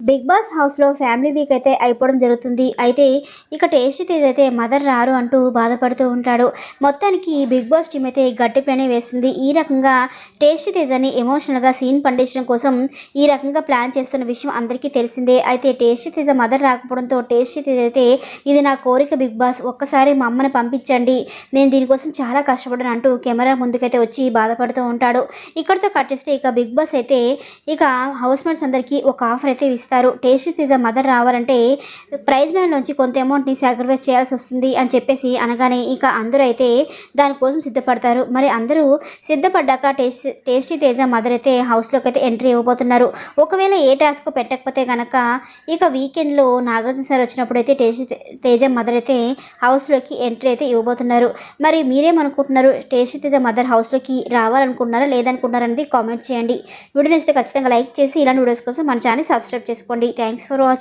Big boss హౌస్‌లో family week అయితే అయిపోవడం జరుగుతుంది. అయితే ఇక టేస్టీ తేజ్ అయితే మదర్ రారు అంటూ బాధపడుతూ ఉంటాడు. మొత్తానికి బిగ్ బాస్ టీమ్ అయితే గట్టి ప్లానే వేస్తుంది. ఈ రకంగా టేస్టీ తేజ్ అని ఎమోషనల్‌గా సీన్ పండించడం కోసం ఈ రకంగా ప్లాన్ చేస్తున్న విషయం అందరికీ తెలిసిందే. అయితే టేస్టీ తేజ మదర్ రాకపోవడంతో టేస్టీ తేజ్ అయితే ఇది నా కోరిక బిగ్ బాస్, ఒక్కసారి మా అమ్మని పంపించండి. నేను దీనికోసం చాలా కష్టపడ్డాను అంటూ కెమెరా ముందుకైతే వచ్చి బాధపడుతూ ఉంటాడు. ఇక్కడితో కట్ చేస్తే ఇక బిగ్ బాస్ అయితే ఇక హౌస్ మేట్స్ అందరికీ ఒక ఆఫర్ అయితే ఇస్తారు. టేస్టీ సీజ మదర్ రావాలంటే ప్రైజ్ మనీ నుంచి కొంత అమౌంట్ని సాక్రిఫైస్ చేయాల్సి వస్తుంది అని చెప్పేసి అనగానే ఇక అందరూ అయితే దానికోసం సిద్ధపడతారు. మరి అందరూ సిద్ధపడ్డాక టేస్టీ తేజ మదర్ అయితే హౌస్లోకి అయితే ఎంట్రీ ఇవ్వబోతున్నారు. ఒకవేళ ఏ టాస్క్ పెట్టకపోతే కనుక ఇక వీకెండ్లో నాగార్జున సార్ వచ్చినప్పుడు అయితే తేజ మదర్ అయితే హౌస్లోకి ఎంట్రీ అయితే ఇవ్వబోతున్నారు. మరి మీరేమనుకుంటున్నారు? టేస్టీ తేజ మదర్ హౌస్లోకి రావాలనుకుంటున్నారా లేదనుకుంటున్నారా అనేది కామెంట్ చేయండి. వీడియో నచ్చితే ఖచ్చితంగా లైక్ చేసి ఇలాంటి వీడియోస్ కోసం మన ఛానల్ సబ్స్క్రైబ్ చేసుకోండి. Thanks for watching.